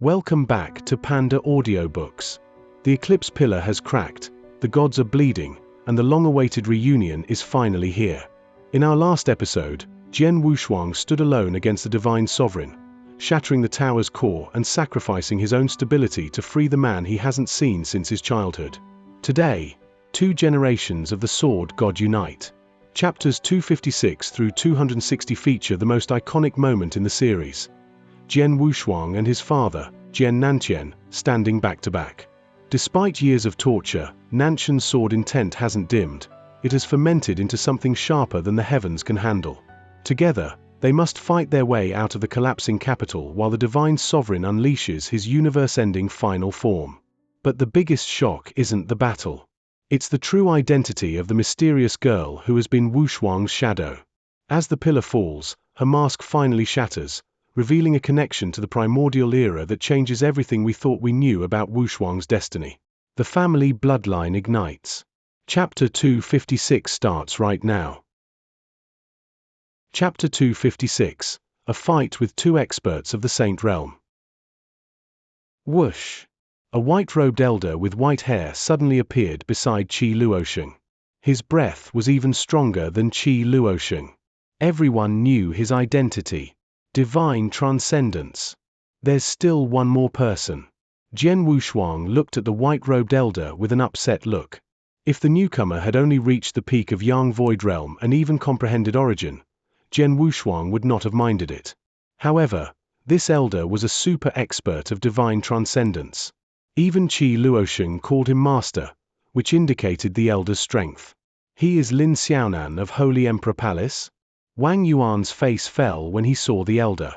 Welcome back to Panda Audiobooks. The Eclipse Pillar has cracked, the gods are bleeding, and the long-awaited reunion is finally here. In our last episode, Jian Wushuang stood alone against the divine sovereign, shattering the tower's core and sacrificing his own stability to free the man he hasn't seen since his childhood. Today, two generations of the sword god unite. Chapters 256 through 260 feature the most iconic moment in the series. Jian Wushuang and his father, Jian Nantian, standing back to back. Despite years of torture, Nantian's sword intent hasn't dimmed. It has fermented into something sharper than the heavens can handle. Together, they must fight their way out of the collapsing capital while the divine sovereign unleashes his universe-ending final form. But the biggest shock isn't the battle. It's the true identity of the mysterious girl who has been Wushuang's shadow. As the pillar falls, her mask finally shatters, revealing a connection to the Primordial era that changes everything we thought we knew about Wushuang's destiny. The family bloodline ignites. Chapter 256 starts right now. Chapter 256, a fight with two experts of the Saint Realm. Whoosh! A white-robed elder with white hair suddenly appeared beside Qi Luosheng. His breath was even stronger than Qi Luosheng. Everyone knew his identity. Divine transcendence. There's still one more person. Jian Wushuang looked at the white-robed elder with an upset look. If the newcomer had only reached the peak of Yang Void Realm and even comprehended origin, Jian Wushuang would not have minded it. However, this elder was a super expert of divine transcendence. Even Qi Luosheng called him master, which indicated the elder's strength. He is Lin Xiaonan of Holy Emperor Palace? Wang Yuan's face fell when he saw the elder.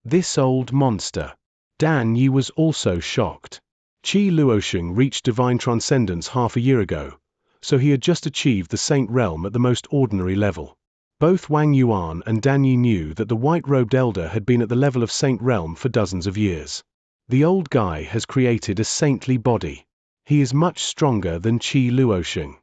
This old monster. Dan Yi was also shocked. Qi Luosheng reached divine transcendence half a year ago, so he had just achieved the Saint Realm at the most ordinary level. Both Wang Yuan and Dan Yi knew that the white-robed elder had been at the level of Saint Realm for dozens of years. The old guy has created a saintly body. He is much stronger than Qi Luosheng.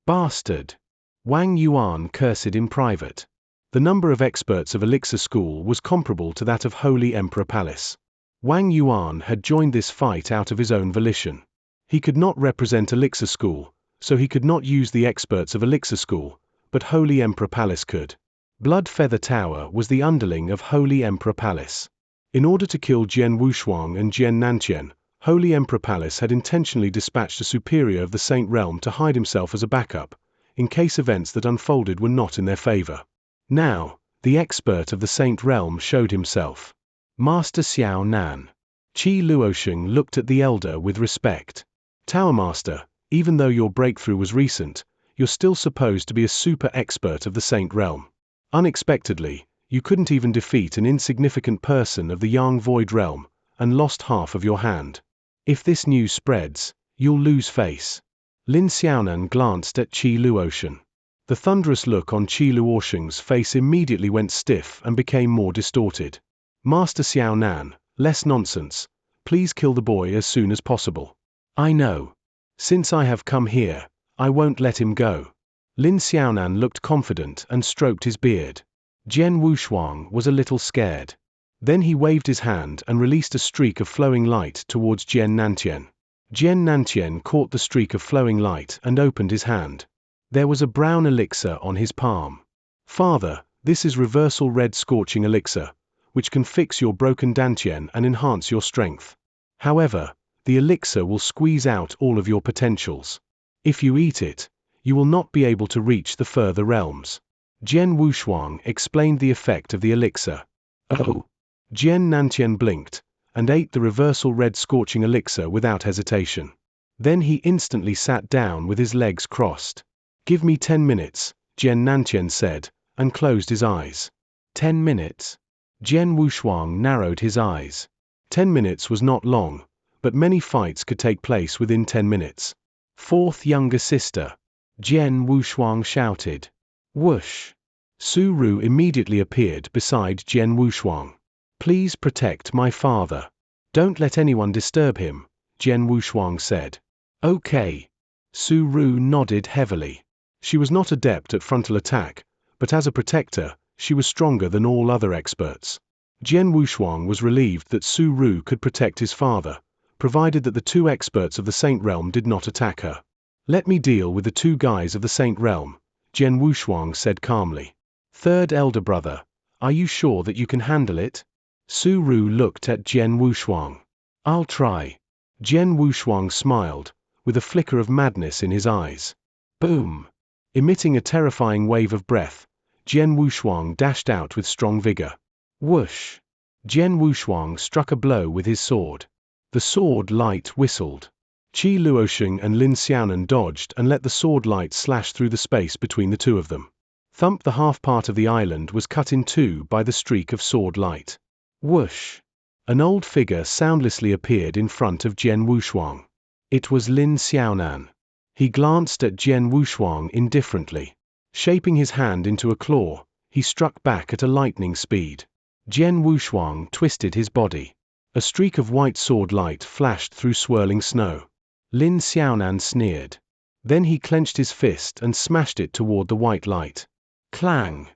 Bastard! Wang Yuan cursed in private. The number of experts of Elixir School was comparable to that of Holy Emperor Palace. Wang Yuan had joined this fight out of his own volition. He could not represent Elixir School, so he could not use the experts of Elixir School, but Holy Emperor Palace could. Blood Feather Tower was the underling of Holy Emperor Palace. In order to kill Jian Wushuang and Jian Nantian, Holy Emperor Palace had intentionally dispatched a superior of the Saint Realm to hide himself as a backup, in case events that unfolded were not in their favor. Now, the expert of the Saint Realm showed himself. Master Xiao Nan. Qi Luosheng looked at the elder with respect. Tower Master, even though your breakthrough was recent, you're still supposed to be a super expert of the Saint Realm. Unexpectedly, you couldn't even defeat an insignificant person of the Yang Void Realm, and lost half of your hand. If this news spreads, you'll lose face. Lin Xiaonan glanced at Qi Luosheng. The thunderous look on Qi Luosheng's face immediately went stiff and became more distorted. Master Xiaonan, less nonsense. Please kill the boy as soon as possible. I know. Since I have come here, I won't let him go. Lin Xiaonan looked confident and stroked his beard. Jian Wushuang was a little scared. Then he waved his hand and released a streak of flowing light towards Jian Nantian. Jian Nantian caught the streak of flowing light and opened his hand. There was a brown elixir on his palm. Father, this is Reversal Red Scorching Elixir, which can fix your broken dantian and enhance your strength. However, the elixir will squeeze out all of your potentials. If you eat it, you will not be able to reach the further realms. Jian Wushuang explained the effect of the elixir. Oh! Jian Nantian blinked, and ate the Reversal Red Scorching Elixir without hesitation. Then he instantly sat down with his legs crossed. Give me 10 minutes, Jian Nantian said, and closed his eyes. 10 minutes? Jian Wushuang narrowed his eyes. 10 minutes was not long, but many fights could take place within 10 minutes. Fourth younger sister. Jian Wushuang shouted. Whoosh! Su Ru immediately appeared beside Jian Wushuang. Please protect my father. Don't let anyone disturb him, Jian Wushuang said. Okay. Su Ru nodded heavily. She was not adept at frontal attack, but as a protector, she was stronger than all other experts. Jian Wushuang was relieved that Su Ru could protect his father, provided that the two experts of the Saint Realm did not attack her. "Let me deal with the two guys of the Saint Realm," Jian Wushuang said calmly. "Third elder brother, are you sure that you can handle it?" Su Ru looked at Jian Wushuang. "I'll try." Jian Wushuang smiled, with a flicker of madness in his eyes. Boom! Emitting a terrifying wave of breath, Jian Wushuang dashed out with strong vigor. Whoosh! Jian Wushuang struck a blow with his sword. The sword light whistled. Qi Luosheng and Lin Xiaonan dodged and let the sword light slash through the space between the two of them. Thump! The half part of the island was cut in two by the streak of sword light. Whoosh! An old figure soundlessly appeared in front of Jian Wushuang. It was Lin Xiaonan. He glanced at Jian Wushuang indifferently. Shaping his hand into a claw, he struck back at a lightning speed. Jian Wushuang twisted his body. A streak of white sword light flashed through swirling snow. Lin Xiaonan sneered. Then he clenched his fist and smashed it toward the white light. Clang!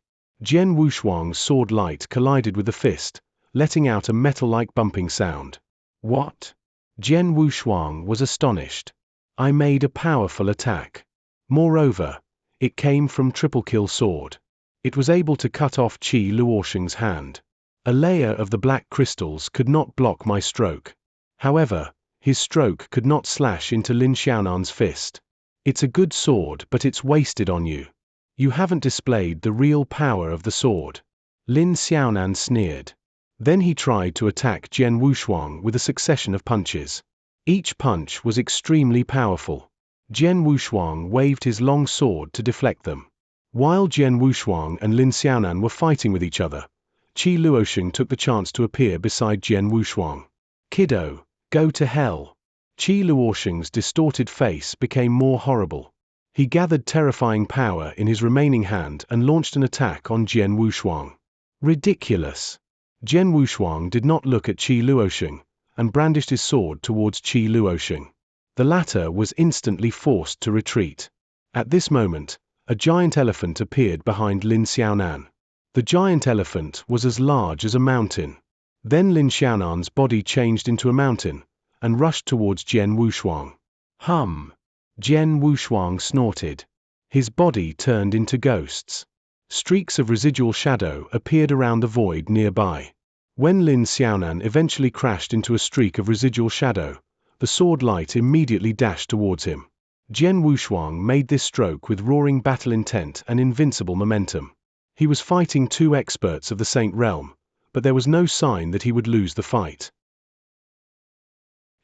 Jian Wushuang's sword light collided with the fist, letting out a metal-like bumping sound. What? Jian Wushuang was astonished. I made a powerful attack. Moreover, it came from Triple Kill Sword. It was able to cut off Qi Luosheng's hand. A layer of the black crystals could not block my stroke. However, his stroke could not slash into Lin Xiaonan's fist. It's a good sword, but it's wasted on you. You haven't displayed the real power of the sword. Lin Xiaonan sneered. Then he tried to attack Jian Wushuang with a succession of punches. Each punch was extremely powerful. Jian Wushuang waved his long sword to deflect them. While Jian Wushuang and Lin Xiaonan were fighting with each other, Qi Luosheng took the chance to appear beside Jian Wushuang. "Kiddo, go to hell." Qi Luosheng's distorted face became more horrible. He gathered terrifying power in his remaining hand and launched an attack on Jian Wushuang. Ridiculous. Jian Wushuang did not look at Qi Luosheng, and brandished his sword towards Qi Luosheng. The latter was instantly forced to retreat. At this moment, a giant elephant appeared behind Lin Xiaonan. The giant elephant was as large as a mountain. Then Lin Xiaonan's body changed into a mountain, and rushed towards Jian Wushuang. Hum! Jian Wushuang snorted. His body turned into ghosts. Streaks of residual shadow appeared around the void nearby. When Lin Xiaonan eventually crashed into a streak of residual shadow, the sword light immediately dashed towards him. Jian Wushuang made this stroke with roaring battle intent and invincible momentum. He was fighting two experts of the Saint Realm, but there was no sign that he would lose the fight.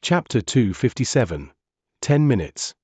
Chapter 257. 10 minutes.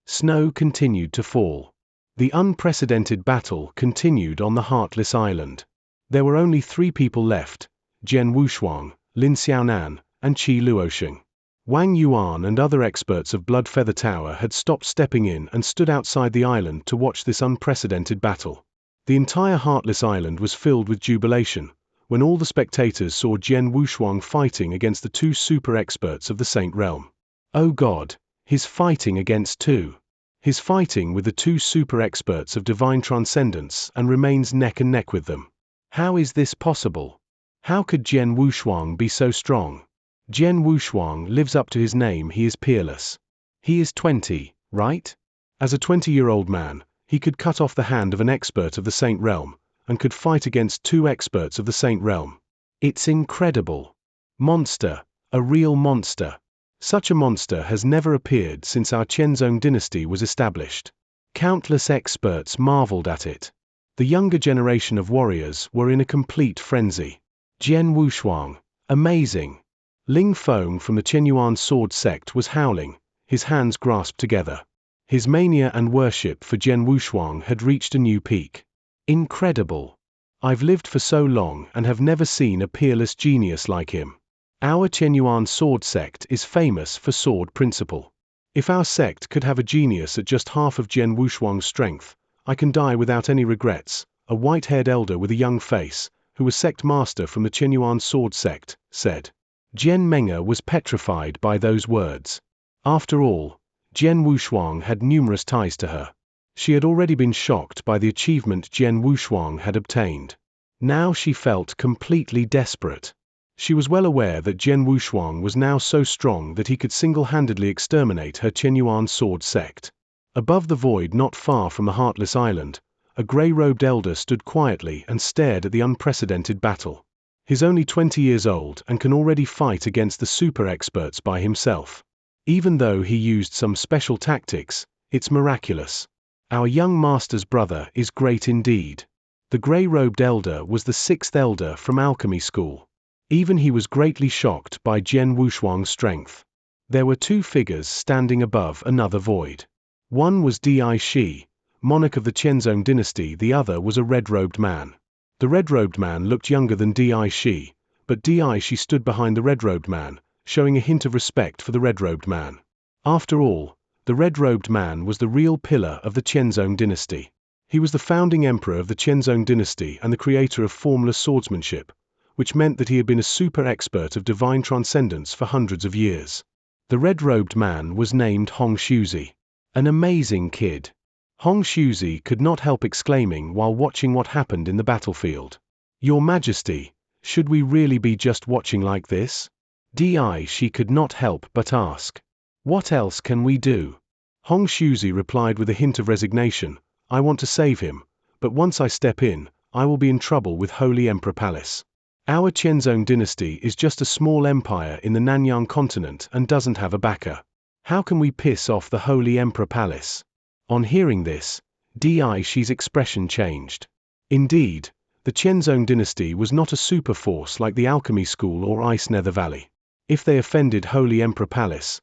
Snow continued to fall. The unprecedented battle continued on the Heartless Island. There were only 3 people left: Jian Wushuang, Lin Xiaonan, and Qi Luosheng. Wang Yuan and other experts of Blood Feather Tower had stopped stepping in and stood outside the island to watch this unprecedented battle. The entire Heartless Island was filled with jubilation when all the spectators saw Jian Wushuang fighting against the 2 super experts of the Saint Realm. Oh God, he's fighting against 2. He's fighting with the 2 super experts of divine transcendence and remains neck and neck with them. How is this possible? How could Jian Wushuang be so strong? Jian Wushuang lives up to his name. He is peerless. He is 20, right? As a 20-year-old man, he could cut off the hand of an expert of the Saint Realm, and could fight against 2 experts of the Saint Realm. It's incredible. Monster, a real monster. Such a monster has never appeared since our Qianzong dynasty was established. Countless experts marveled at it. The younger generation of warriors were in a complete frenzy. Jian Wushuang, amazing. Ling Feng from the Qianyuan sword sect was howling, his hands grasped together. His mania and worship for Jian Wushuang had reached a new peak. Incredible. I've lived for so long and have never seen a peerless genius like him. Our Qianyuan sword sect is famous for sword principle. If our sect could have a genius at just half of Jian Wushuang's strength, I can die without any regrets, a white-haired elder with a young face, who was sect master from the Qianyuan sword sect, said. Jian Meng'er was petrified by those words. After all, Jian Wushuang had numerous ties to her. She had already been shocked by the achievement Jian Wushuang had obtained. Now she felt completely desperate. She was well aware that Jian Wushuang was now so strong that he could single-handedly exterminate her Qianyuan sword sect. Above the void not far from the Heartless Island, a grey-robed elder stood quietly and stared at the unprecedented battle. He's only 20 years old and can already fight against the super experts by himself. Even though he used some special tactics, it's miraculous. Our young master's brother is great indeed. The grey-robed elder was the 6th elder from alchemy school. Even he was greatly shocked by Jian Wushuang's strength. There were 2 figures standing above another void. One was Di, monarch of the Qianzong dynasty, the other was a red-robed man. The red-robed man looked younger than Di, but Di stood behind the red-robed man, showing a hint of respect for the red-robed man. After all, the red-robed man was the real pillar of the Qianzong dynasty. He was the founding emperor of the Qianzong dynasty and the creator of formless swordsmanship, which meant that he had been a super expert of divine transcendence for hundreds of years. The red-robed man was named Hong Shuzi. An amazing kid. Hong Shuzi could not help exclaiming while watching what happened in the battlefield. Your Majesty, should we really be just watching like this? She could not help but ask. What else can we do? Hong Shuzi replied with a hint of resignation, I want to save him, but once I step in, I will be in trouble with Holy Emperor Palace. Our Qianzong dynasty is just a small empire in the Nanyang continent and doesn't have a backer. How can we piss off the Holy Emperor Palace? On hearing this, Di's expression changed. Indeed, the Qianzong dynasty was not a super force like the alchemy school or Ice Nether Valley. If they offended Holy Emperor Palace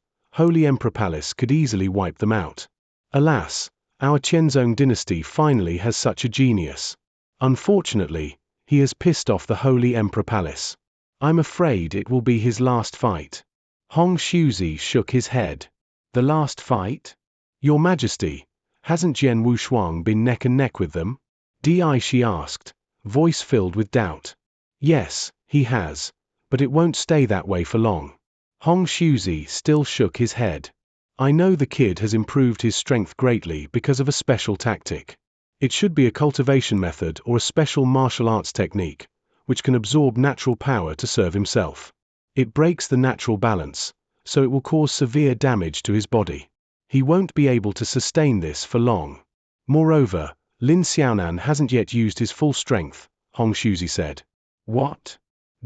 could easily wipe them out. Alas, our Qianzong dynasty finally has such a genius. Unfortunately, he has pissed off the Holy Emperor Palace. I'm afraid it will be his last fight. Hong Shuzi shook his head. The last fight? Your Majesty, hasn't Jian Wushuang been neck and neck with them? She asked, voice filled with doubt. Yes, he has, but it won't stay that way for long. Hong Shuzi still shook his head. I know the kid has improved his strength greatly because of a special tactic. It should be a cultivation method or a special martial arts technique, which can absorb natural power to serve himself. It breaks the natural balance, so it will cause severe damage to his body. He won't be able to sustain this for long. Moreover, Lin Xiaonan hasn't yet used his full strength, Hong Shuzi said. What?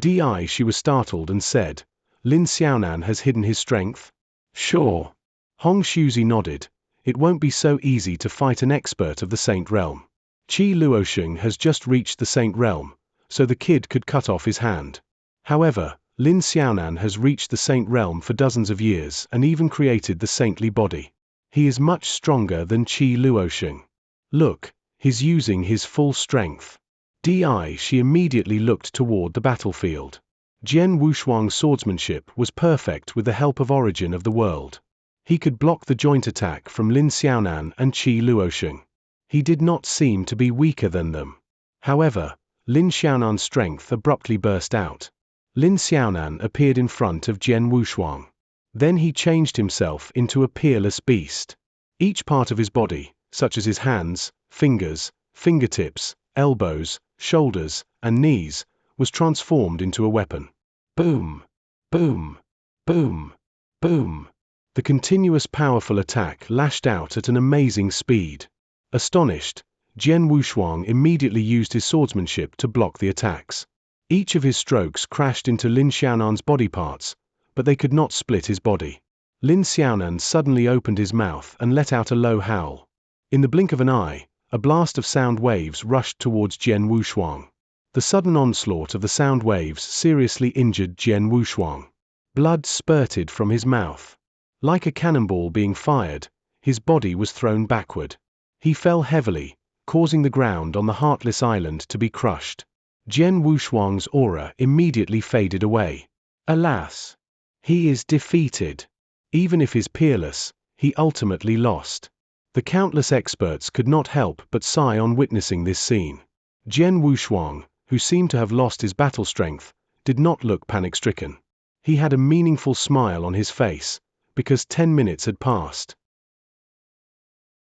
She was startled and said, Lin Xiaonan has hidden his strength? Sure. Hong Shuzi nodded. It won't be so easy to fight an expert of the Saint Realm. Qi Luosheng has just reached the Saint Realm, so the kid could cut off his hand. However, Lin Xiaonan has reached the Saint Realm for dozens of years and even created the saintly body. He is much stronger than Qi Luosheng. Look, he's using his full strength. She immediately looked toward the battlefield. Jian Wushuang's swordsmanship was perfect with the help of Origin of the World. He could block the joint attack from Lin Xiaonan and Qi Luosheng. He did not seem to be weaker than them. However, Lin Xiaonan's strength abruptly burst out. Lin Xiaonan appeared in front of Jian Wushuang. Then he changed himself into a peerless beast. Each part of his body, such as his hands, fingers, fingertips, elbows, shoulders, and knees, was transformed into a weapon. Boom! Boom! Boom! Boom! The continuous powerful attack lashed out at an amazing speed. Astonished, Jian Wushuang immediately used his swordsmanship to block the attacks. Each of his strokes crashed into Lin Xiaonan's body parts, but they could not split his body. Lin Xiaonan suddenly opened his mouth and let out a low howl. In the blink of an eye, a blast of sound waves rushed towards Jian Wushuang. The sudden onslaught of the sound waves seriously injured Jian Wushuang. Blood spurted from his mouth. Like a cannonball being fired, his body was thrown backward. He fell heavily, causing the ground on the Heartless Island to be crushed. Jian Wushuang's aura immediately faded away. Alas! He is defeated. Even if he's peerless, he ultimately lost. The countless experts could not help but sigh on witnessing this scene. Jian Wushuang, who seemed to have lost his battle strength, did not look panic-stricken. He had a meaningful smile on his face, because 10 minutes had passed.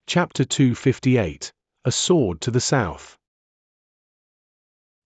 Chapter 258, A Sword to the South.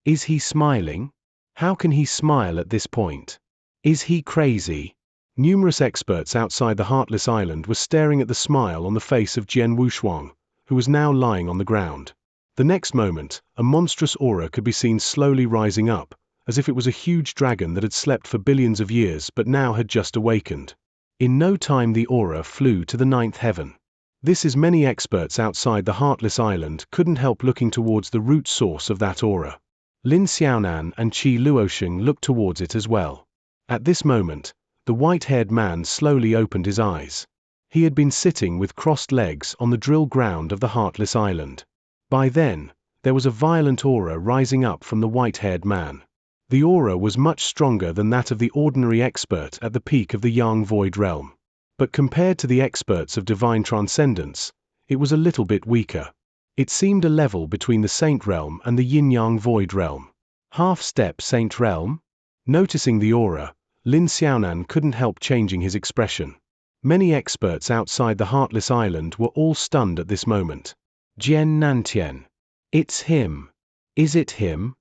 Is he smiling? How can he smile at this point? Is he crazy? Numerous experts outside the Heartless Island were staring at the smile on the face of Jian Wushuang, who was now lying on the ground. The next moment, a monstrous aura could be seen slowly rising up, as if it was a huge dragon that had slept for billions of years but now had just awakened. In no time the aura flew to the 9th heaven. This is many experts outside the Heartless Island couldn't help looking towards the root source of that aura. Lin Xiaonan and Qi Luosheng looked towards it as well. At this moment, the white-haired man slowly opened his eyes. He had been sitting with crossed legs on the drill ground of the Heartless Island. By then, there was a violent aura rising up from the white-haired man. The aura was much stronger than that of the ordinary expert at the peak of the Yang Void Realm. But compared to the experts of divine transcendence, it was a little bit weaker. It seemed a level between the Saint Realm and the Yin-Yang Void Realm. Half-step Saint Realm? Noticing the aura, Lin Xiaonan couldn't help changing his expression. Many experts outside the Heartless Island were all stunned at this moment. Jian Nantian. It's him. Is it him?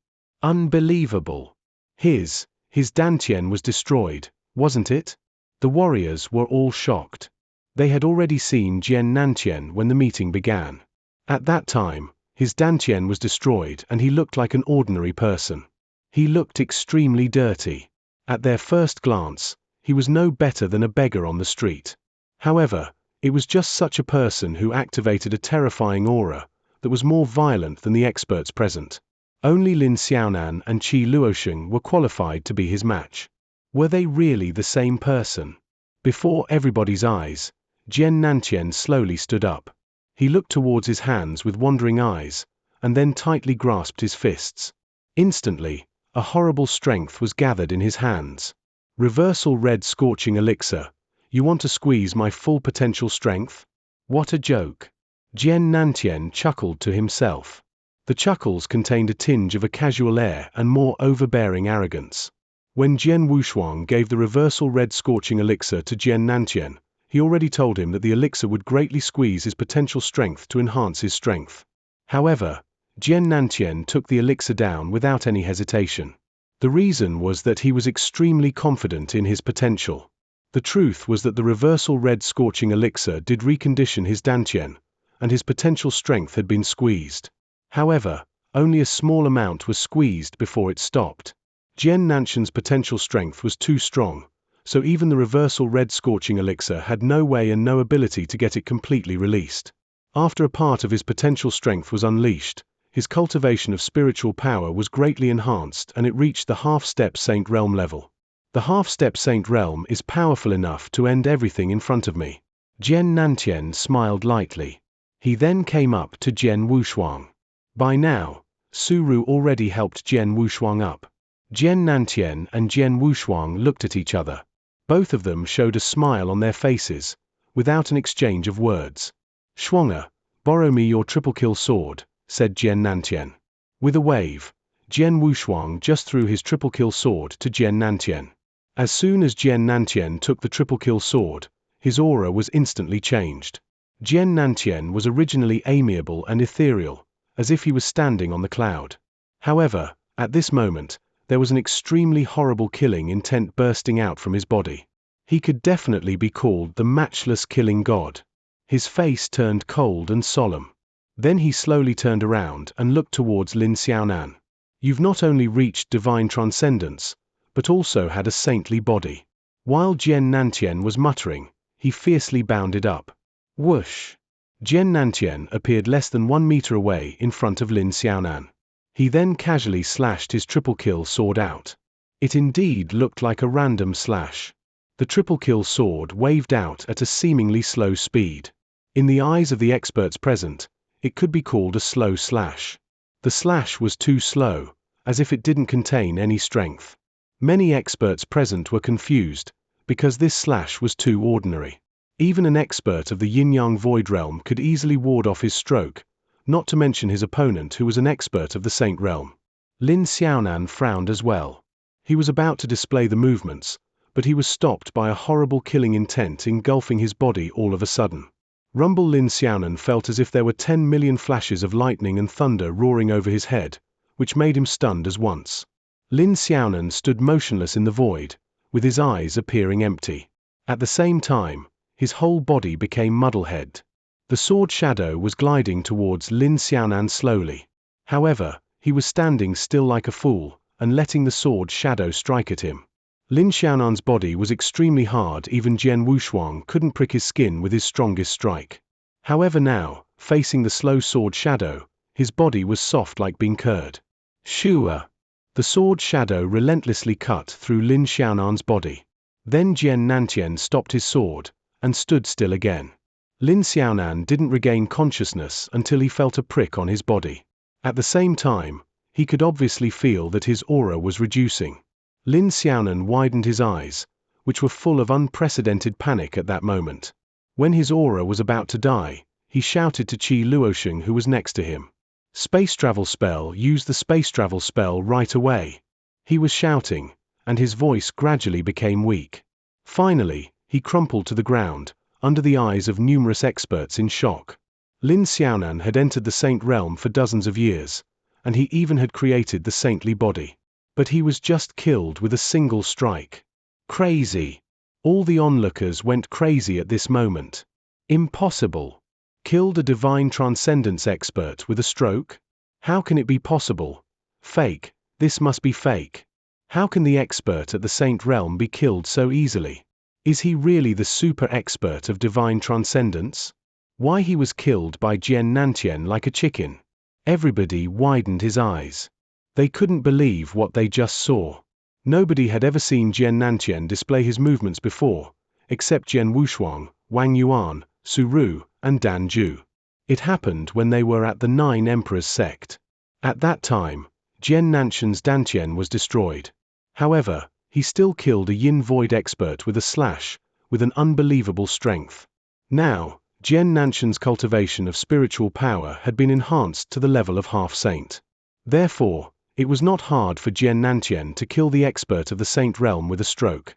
Unbelievable. His Dantian was destroyed, wasn't it? The warriors were all shocked. They had already seen Jian Nantian when the meeting began. At that time, his Dantian was destroyed and he looked like an ordinary person. He looked extremely dirty. At their first glance, he was no better than a beggar on the street. However, it was just such a person who activated a terrifying aura that was more violent than the experts present. Only Lin Xiaonan and Qi Luosheng were qualified to be his match. Were they really the same person? Before everybody's eyes, Jian Nantian slowly stood up. He looked towards his hands with wandering eyes, and then tightly grasped his fists. Instantly, a horrible strength was gathered in his hands. Reversal Red Scorching Elixir. You want to squeeze my full potential strength? What a joke. Jian Nantian chuckled to himself. The chuckles contained a tinge of a casual air and more overbearing arrogance. When Jian Wushuang gave the Reversal Red Scorching Elixir to Jian Nantian, he already told him that the elixir would greatly squeeze his potential strength to enhance his strength. However, Jian Nantian took the elixir down without any hesitation. The reason was that he was extremely confident in his potential. The truth was that the Reversal Red Scorching Elixir did recondition his Dantian, and his potential strength had been squeezed. However, only a small amount was squeezed before it stopped. Jian Nantian's potential strength was too strong, so even the Reversal Red Scorching Elixir had no way and no ability to get it completely released. After a part of his potential strength was unleashed, his cultivation of spiritual power was greatly enhanced and it reached the half-step Saint Realm level. The half-step Saint Realm is powerful enough to end everything in front of me. Jian Nantian smiled lightly. He then came up to Jian Wushuang. By now, Suru already helped Jian Wushuang up. Jian Nantian and Jian Wushuang looked at each other. Both of them showed a smile on their faces, without an exchange of words. Shuang'er, borrow me your triple kill sword, said Jian Nantian. With a wave, Jian Wushuang just threw his triple kill sword to Jian Nantian. As soon as Jian Nantian took the triple kill sword, his aura was instantly changed. Jian Nantian was originally amiable and ethereal, as if he was standing on the cloud. However, at this moment, there was an extremely horrible killing intent bursting out from his body. He could definitely be called the matchless killing god. His face turned cold and solemn. Then he slowly turned around and looked towards Lin Xiaonan. You've not only reached divine transcendence, but also had a saintly body. While Jian Nantian was muttering, he fiercely bounded up. Whoosh! Jian Nantian appeared less than 1 meter away in front of Lin Xiaonan. He then casually slashed his triple kill sword out. It indeed looked like a random slash. The triple kill sword waved out at a seemingly slow speed. In the eyes of the experts present, it could be called a slow slash. The slash was too slow, as if it didn't contain any strength. Many experts present were confused, because this slash was too ordinary. Even an expert of the Yin-Yang Void Realm could easily ward off his stroke, not to mention his opponent who was an expert of the Saint Realm. Lin Xiaonan frowned as well. He was about to display the movements, but he was stopped by a horrible killing intent engulfing his body all of a sudden. Rumble Lin Xiaonan felt as if there were 10 million flashes of lightning and thunder roaring over his head, which made him stunned as once. Lin Xiaonan stood motionless in the void, with his eyes appearing empty. At the same time, his whole body became muddlehead. The sword shadow was gliding towards Lin Xiaonan slowly. However, he was standing still like a fool, and letting the sword shadow strike at him. Lin Xiaonan's body was extremely hard, even Jian Wushuang couldn't prick his skin with his strongest strike. However now, facing the slow sword shadow, his body was soft like being curd. Shua! The sword shadow relentlessly cut through Lin Xiaonan's body. Then Jian Nantian stopped his sword, and stood still again. Lin Xiaonan didn't regain consciousness until he felt a prick on his body. At the same time, he could obviously feel that his aura was reducing. Lin Xiaonan widened his eyes, which were full of unprecedented panic at that moment. When his aura was about to die, he shouted to Qi Luosheng, who was next to him. Space travel spell, use the space travel spell right away. He was shouting, and his voice gradually became weak. Finally, he crumpled to the ground, under the eyes of numerous experts in shock. Lin Xiaonan had entered the saint realm for dozens of years, and he even had created the saintly body. But he was just killed with a single strike. Crazy! All the onlookers went crazy at this moment. Impossible! Killed a divine transcendence expert with a stroke? How can it be possible? Fake, this must be fake. How can the expert at the saint realm be killed so easily? Is he really the super expert of divine transcendence? Why he was killed by Jian Nantian like a chicken? Everybody widened his eyes. They couldn't believe what they just saw. Nobody had ever seen Jian Nantian display his movements before, except Jian Wushuang, Wang Yuan, Su Ru, and Dan Ju. It happened when they were at the Nine Emperors sect. At that time, Jian Nantian's Dantian was destroyed. However, he still killed a Yin Void expert with a slash, with an unbelievable strength. Now, Jian Nantian's cultivation of spiritual power had been enhanced to the level of half-saint. Therefore, it was not hard for Jian Nantian to kill the expert of the saint realm with a stroke.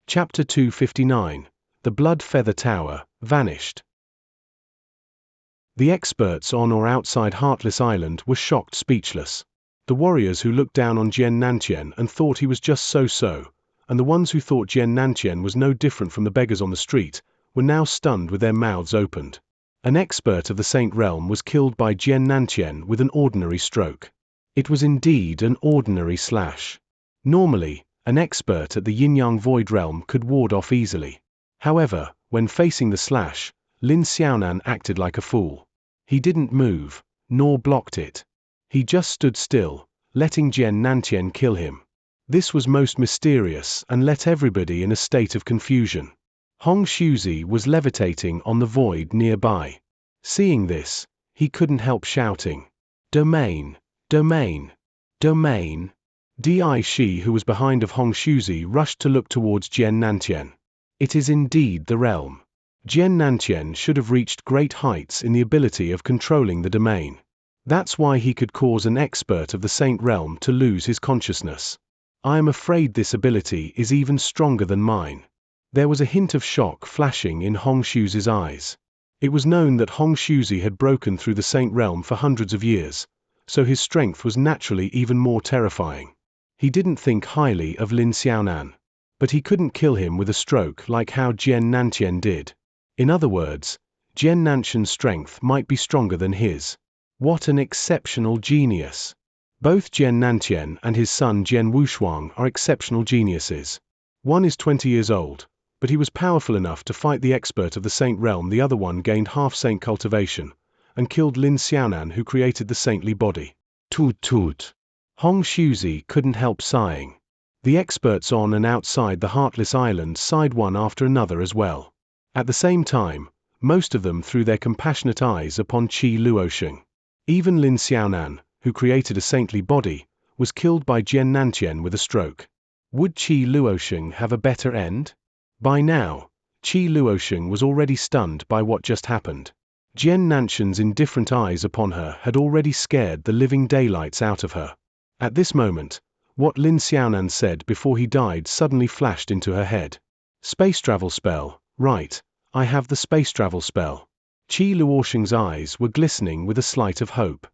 Chapter 259. The Blood Feather Tower, Vanished. The experts on or outside Heartless Island were shocked speechless. The warriors who looked down on Jian Nantian and thought he was just so-so, and the ones who thought Jian Nantian was no different from the beggars on the street, were now stunned with their mouths opened. An expert of the saint realm was killed by Jian Nantian with an ordinary stroke. It was indeed an ordinary slash. Normally, an expert at the yin-yang void realm could ward off easily. However, when facing the slash, Lin Xiaonan acted like a fool. He didn't move, nor blocked it. He just stood still, letting Jian Nantian kill him. This was most mysterious and let everybody in a state of confusion. Hong Shuzi was levitating on the void nearby. Seeing this, he couldn't help shouting, "Domain! Domain! Domain!" Di Shi, who was behind of Hong Shuzi, rushed to look towards Jian Nantian. It is indeed the realm. Jian Nantian should have reached great heights in the ability of controlling the domain. That's why he could cause an expert of the saint realm to lose his consciousness. I am afraid this ability is even stronger than mine. There was a hint of shock flashing in Hong Shuzi's eyes. It was known that Hong Shuzi had broken through the saint realm for hundreds of years, so his strength was naturally even more terrifying. He didn't think highly of Lin Xiaonan, but he couldn't kill him with a stroke like how Jian Nantian did. In other words, Jian Nantian's strength might be stronger than his. What an exceptional genius! Both Jian Nantian and his son Jian Wushuang are exceptional geniuses. One is 20 years old, but he was powerful enough to fight the expert of the saint realm. The other one gained half-saint cultivation, and killed Lin Xiaonan, who created the saintly body. Toot toot! Hong Shuzi couldn't help sighing. The experts on and outside the Heartless Island sighed one after another as well. At the same time, most of them threw their compassionate eyes upon Qi Luosheng. Even Lin Xiaonan, who created a saintly body, was killed by Jian Nantian with a stroke. Would Qi Luosheng have a better end? By now, Qi Luosheng was already stunned by what just happened. Jian Nantian's indifferent eyes upon her had already scared the living daylights out of her. At this moment, what Lin Xiaonan said before he died suddenly flashed into her head. Space travel spell, right, I have the space travel spell. Qi Luosheng's eyes were glistening with a slight of hope.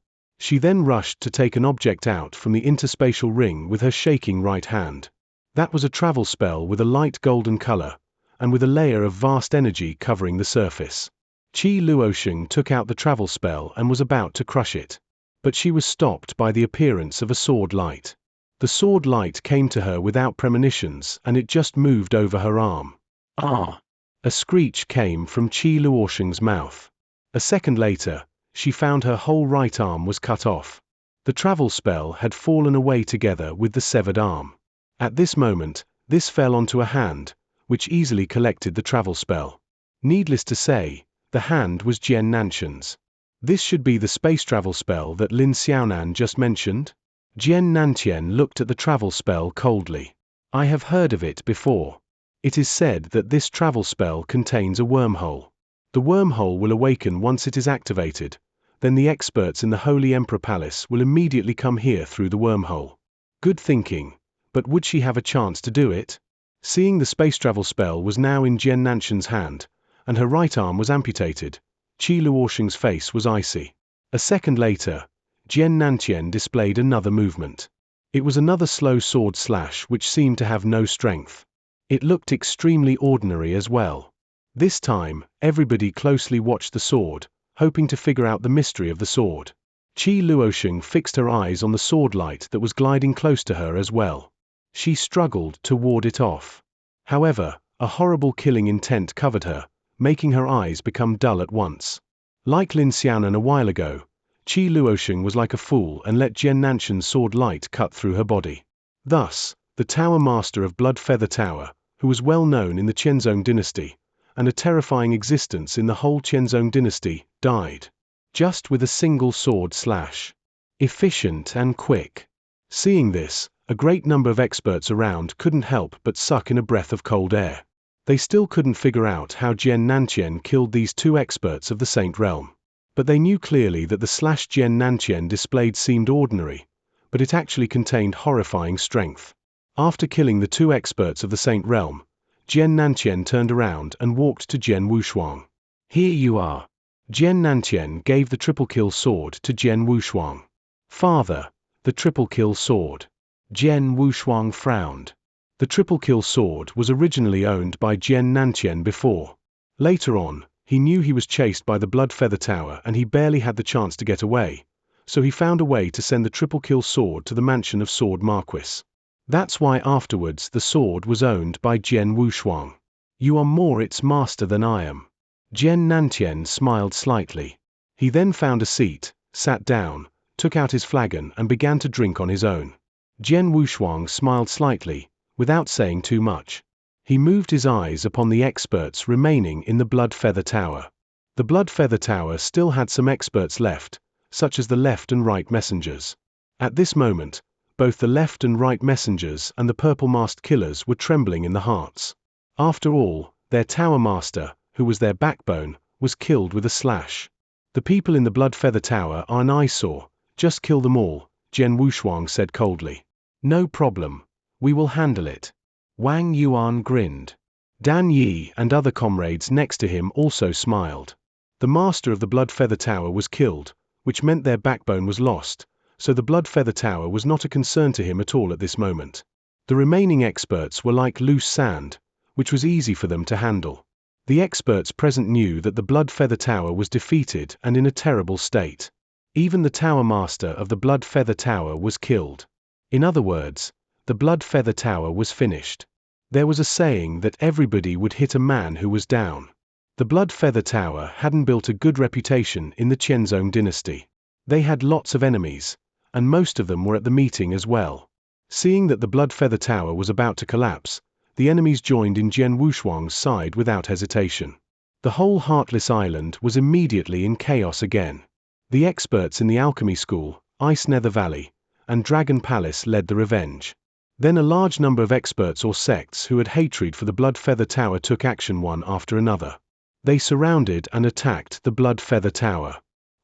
She then rushed to take an object out from the interspatial ring with her shaking right hand. That was a travel spell with a light golden color, and with a layer of vast energy covering the surface. Qi Luosheng took out the travel spell and was about to crush it. But she was stopped by the appearance of a sword light. The sword light came to her without premonitions, and it just moved over her arm. Ah! A screech came from Qi Luosheng's mouth. A second later, she found her whole right arm was cut off. The travel spell had fallen away together with the severed arm. At this moment, this fell onto a hand, which easily collected the travel spell. Needless to say, the hand was Jian Nantian's. This should be the space travel spell that Lin Xiaonan just mentioned? Jian Nantian looked at the travel spell coldly. I have heard of it before. It is said that this travel spell contains a wormhole. The wormhole will awaken once it is activated. Then the experts in the Holy Emperor Palace will immediately come here through the wormhole. Good thinking, but would she have a chance to do it? Seeing the space travel spell was now in Jian Nantian's hand, and her right arm was amputated, Qi Luosheng's face was icy. A second later, Jian Nantian displayed another movement. It was another slow sword slash which seemed to have no strength. It looked extremely ordinary as well. This time, everybody closely watched the sword, hoping to figure out the mystery of the sword. Qi Luosheng fixed her eyes on the sword light that was gliding close to her as well. She struggled to ward it off. However, a horrible killing intent covered her, making her eyes become dull at once. Like Lin Xiaonan a while ago, Qi Luosheng was like a fool and let Jian Nantian's sword light cut through her body. Thus, the Tower Master of Blood Feather Tower, who was well known in the Qianzong dynasty, and a terrifying existence in the whole Qianzong dynasty, died. Just with a single sword slash. Efficient and quick. Seeing this, a great number of experts around couldn't help but suck in a breath of cold air. They still couldn't figure out how Jian Nantian killed these two experts of the Saint Realm. But they knew clearly that the slash Jian Nantian displayed seemed ordinary, but it actually contained horrifying strength. After killing the two experts of the Saint Realm, Jian Nantian turned around and walked to Jian Wushuang. Here you are. Jian Nantian gave the triple kill sword to Jian Wushuang. Father, the triple kill sword. Jian Wushuang frowned. The triple kill sword was originally owned by Jian Nantian before. Later on, he knew he was chased by the Blood Feather Tower and he barely had the chance to get away, so he found a way to send the triple kill sword to the mansion of Sword Marquis. That's why afterwards the sword was owned by Jian Wushuang. You are more its master than I am. Jian Nantian smiled slightly. He then found a seat, sat down, took out his flagon and began to drink on his own. Jian Wushuang smiled slightly, without saying too much. He moved his eyes upon the experts remaining in the Blood Feather Tower. The Blood Feather Tower still had some experts left, such as the left and right messengers. At this moment, both the left and right messengers and the purple-masked killers were trembling in the hearts. After all, their Tower Master, who was their backbone, was killed with a slash. The people in the Blood Feather Tower are an eyesore, just kill them all, Jian Wushuang said coldly. No problem. We will handle it. Wang Yuan grinned. Dan Yi and other comrades next to him also smiled. The master of the Blood Feather Tower was killed, which meant their backbone was lost, so the Blood Feather Tower was not a concern to him at all at this moment. The remaining experts were like loose sand, which was easy for them to handle. The experts present knew that the Blood Feather Tower was defeated and in a terrible state. Even the Tower Master of the Blood Feather Tower was killed. In other words, the Blood Feather Tower was finished. There was a saying that everybody would hit a man who was down. The Blood Feather Tower hadn't built a good reputation in the Qianzong dynasty. They had lots of enemies, and most of them were at the meeting as well. Seeing that the Blood Feather Tower was about to collapse, the enemies joined in Jian Wushuang's side without hesitation. The whole Heartless Island was immediately in chaos again. The experts in the Alchemy School, Ice Nether Valley, and Dragon Palace led the revenge. Then a large number of experts or sects who had hatred for the Blood Feather Tower took action one after another. They surrounded and attacked the Blood Feather Tower.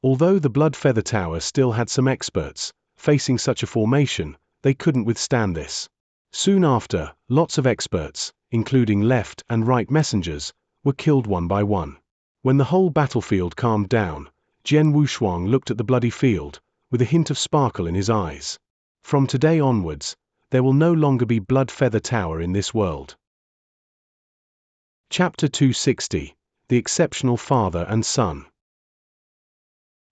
Although the Blood Feather Tower still had some experts, facing such a formation, they couldn't withstand this. Soon after, lots of experts, including left and right messengers, were killed one by one. When the whole battlefield calmed down, Jian Wushuang looked at the bloody field, with a hint of sparkle in his eyes. From today onwards, there will no longer be Blood Feather Tower in this world. Chapter 260. The Exceptional Father and Son.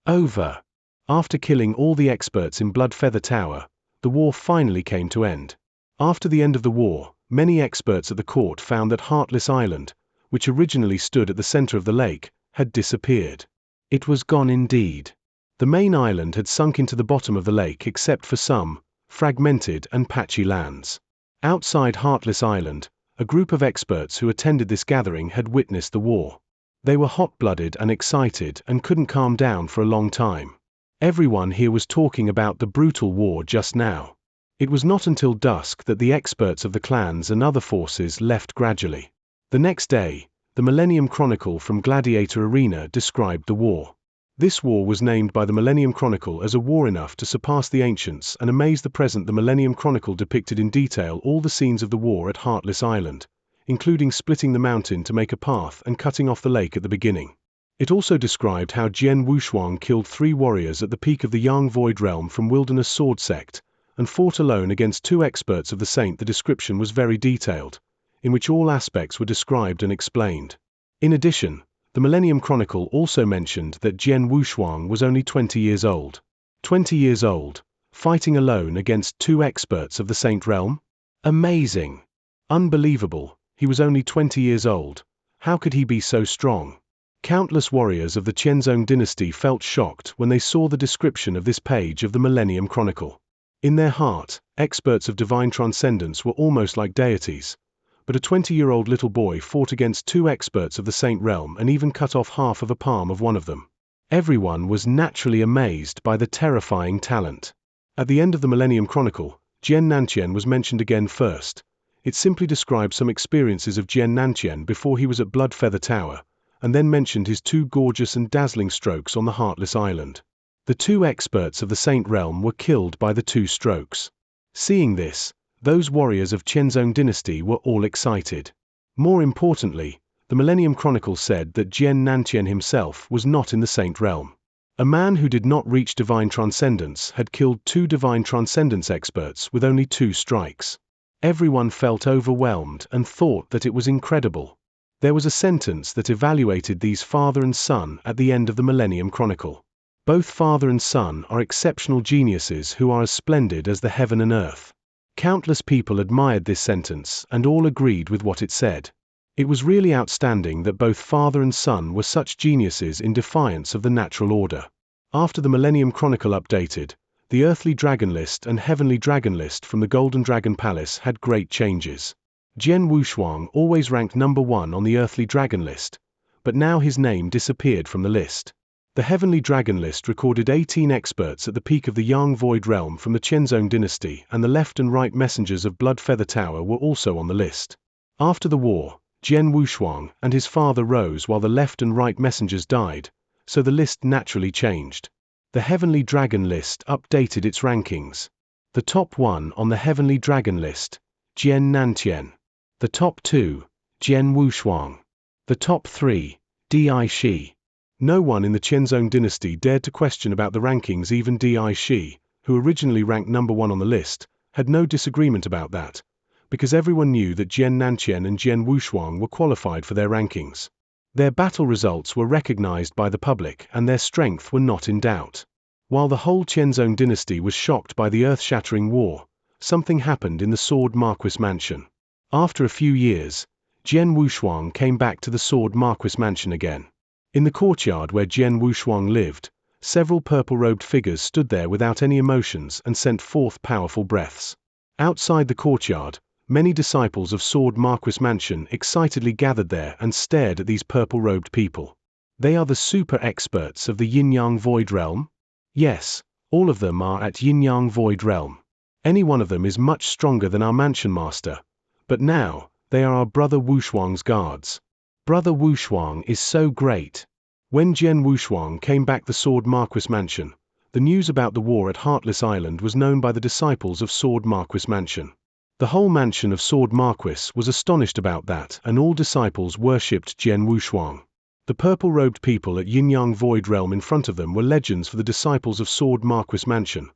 Over. After killing all the experts in Blood Feather Tower, the war finally came to end. After the end of the war, many experts at the court found that Heartless Island, which originally stood at the center of the lake, had disappeared. It was gone indeed. The main island had sunk into the bottom of the lake except for some fragmented and patchy lands. Outside Heartless Island, a group of experts who attended this gathering had witnessed the war. They were hot-blooded and excited and couldn't calm down for a long time. Everyone here was talking about the brutal war just now. It was not until dusk that the experts of the clans and other forces left gradually. The next day, the Millennium Chronicle from Gladiator Arena described the war. This war was named by the Millennium Chronicle as a war enough to surpass the ancients and amaze the present. The Millennium Chronicle depicted in detail all the scenes of the war at Heartless Island, including splitting the mountain to make a path and cutting off the lake at the beginning. It also described how Jian Wushuang killed 3 warriors at the peak of the Yang Void Realm from Wilderness Sword Sect, and fought alone against 2 experts of the Saint. The description was very detailed, in which all aspects were described and explained. In addition, the Millennium Chronicle also mentioned that Jian Wushuang was only 20 years old. 20 years old, fighting alone against 2 experts of the Saint Realm? Amazing! Unbelievable, he was only 20 years old. How could he be so strong? Countless warriors of the Qianzong dynasty felt shocked when they saw the description of this page of the Millennium Chronicle. In their heart, experts of divine transcendence were almost like deities. But a 20-year-old little boy fought against 2 experts of the Saint Realm and even cut off half of a palm of one of them. Everyone was naturally amazed by the terrifying talent. At the end of the Millennium Chronicle, Jian Nantian was mentioned again first. It simply described some experiences of Jian Nantian before he was at Blood Feather Tower, and then mentioned his 2 gorgeous and dazzling strokes on the Heartless Island. The 2 experts of the Saint Realm were killed by the 2 strokes. Seeing this, those warriors of Qianzong dynasty were all excited. More importantly, the Millennium Chronicle said that Jian Nantian himself was not in the Saint Realm. A man who did not reach divine transcendence had killed 2 divine transcendence experts with only 2 strikes. Everyone felt overwhelmed and thought that it was incredible. There was a sentence that evaluated these father and son at the end of the Millennium Chronicle. Both father and son are exceptional geniuses who are as splendid as the heaven and earth. Countless people admired this sentence and all agreed with what it said. It was really outstanding that both father and son were such geniuses in defiance of the natural order. After the Millennium Chronicle updated, the Earthly Dragon List and Heavenly Dragon List from the Golden Dragon Palace had great changes. Jian Wushuang always ranked number 1 on the Earthly Dragon List, but now his name disappeared from the list. The Heavenly Dragon List recorded 18 experts at the peak of the Yang Void Realm from the Qianzong dynasty, and the left and right messengers of Blood Feather Tower were also on the list. After the war, Jian Wushuang and his father rose while the left and right messengers died, so the list naturally changed. The Heavenly Dragon List updated its rankings. The top 1 on the Heavenly Dragon List, Jian Nantian. The top 2, Jian Wushuang. The top 3, Di Shi. No one in the Qianzong dynasty dared to question about the rankings. Even Di Shi, who originally ranked number 1 on the list, had no disagreement about that, because everyone knew that Jian Nantian and Jian Wushuang were qualified for their rankings. Their battle results were recognized by the public and their strength were not in doubt. While the whole Qianzong dynasty was shocked by the earth-shattering war, something happened in the Sword Marquis Mansion. After a few years, Jian Wushuang came back to the Sword Marquis Mansion again. In the courtyard where Jian Wushuang lived, several purple-robed figures stood there without any emotions and sent forth powerful breaths. Outside the courtyard, many disciples of Sword Marquis Mansion excitedly gathered there and stared at these purple-robed people. They are the super experts of the Yin-Yang Void Realm? Yes, all of them are at Yin-Yang Void Realm. Any one of them is much stronger than our mansion master, but now, they are our brother Wushuang's guards. Brother Wushuang is so great. When Jian Wushuang came back the Sword Marquis Mansion, the news about the war at Heartless Island was known by the disciples of Sword Marquis Mansion. The whole mansion of Sword Marquis was astonished about that, and all disciples worshipped Jian Wushuang. The purple-robed people at Yinyang Void Realm in front of them were legends for the disciples of Sword Marquis Mansion,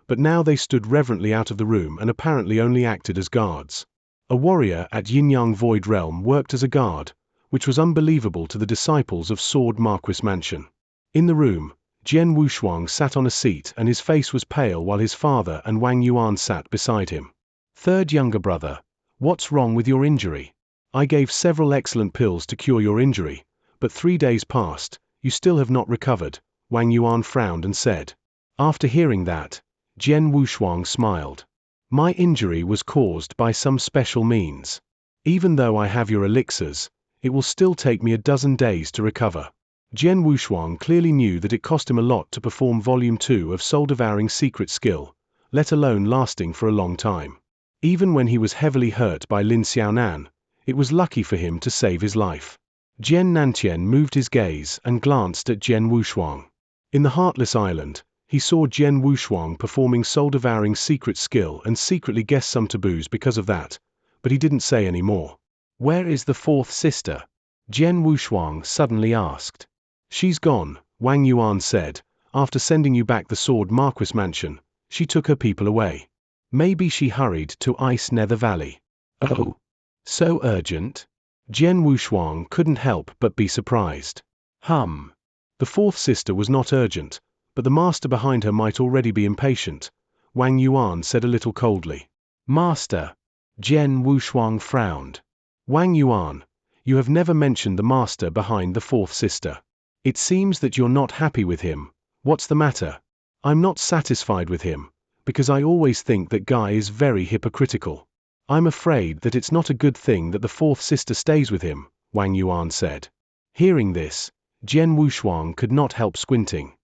but now they stood reverently out of the room and apparently only acted as guards. A warrior at Yinyang Void Realm worked as a guard, which was unbelievable to the disciples of Sword Marquis Mansion. In the room, Jian Wushuang sat on a seat and his face was pale while his father and Wang Yuan sat beside him. Third younger brother, what's wrong with your injury? I gave several excellent pills to cure your injury, but 3 days passed, you still have not recovered, Wang Yuan frowned and said. After hearing that, Jian Wushuang smiled. My injury was caused by some special means. Even though I have your elixirs, it will still take me a dozen days to recover. Jian Wushuang clearly knew that it cost him a lot to perform Volume 2 of soul-devouring secret skill, let alone lasting for a long time. Even when he was heavily hurt by Lin Xiaonan, it was lucky for him to save his life. Jian Nantian moved his gaze and glanced at Jian Wushuang. In the Heartless Island, he saw Jian Wushuang performing soul-devouring secret skill and secretly guessed some taboos because of that, but he didn't say any more. Where is the fourth sister? Jian Wushuang suddenly asked. She's gone, Wang Yuan said. After sending you back the Sword Marquis Mansion, she took her people away. Maybe she hurried to Ice Nether Valley. Oh, so urgent? Jian Wushuang couldn't help but be surprised. The fourth sister was not urgent, but the master behind her might already be impatient, Wang Yuan said a little coldly. Master? Jian Wushuang frowned. Wang Yuan, you have never mentioned the master behind the fourth sister. It seems that you're not happy with him. What's the matter? I'm not satisfied with him, because I always think that guy is very hypocritical. I'm afraid that it's not a good thing that the fourth sister stays with him, Wang Yuan said. Hearing this, Jian Wushuang could not help squinting.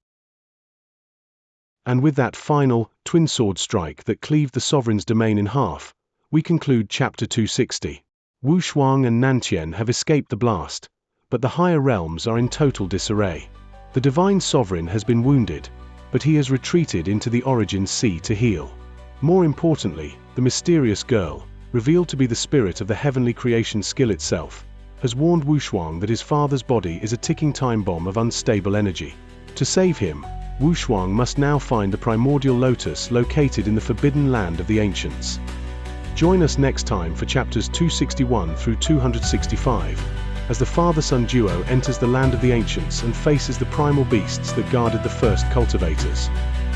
And with that final, twin sword strike that cleaved the sovereign's domain in half, we conclude Chapter 260. Wushuang and Nantian have escaped the blast, but the higher realms are in total disarray. The divine sovereign has been wounded, but he has retreated into the Origin Sea to heal. More importantly, the mysterious girl, revealed to be the spirit of the heavenly creation skill itself, has warned Wushuang that his father's body is a ticking time bomb of unstable energy. To save him, Wushuang must now find the primordial lotus located in the forbidden land of the ancients. Join us next time for chapters 261 through 265, as the father-son duo enters the land of the ancients and faces the primal beasts that guarded the first cultivators.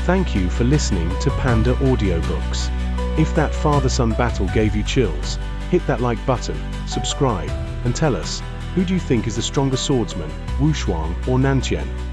Thank you for listening to Panda Audiobooks. If that father-son battle gave you chills, hit that like button, subscribe, and tell us, who do you think is the stronger swordsman, Wushuang or Nantian?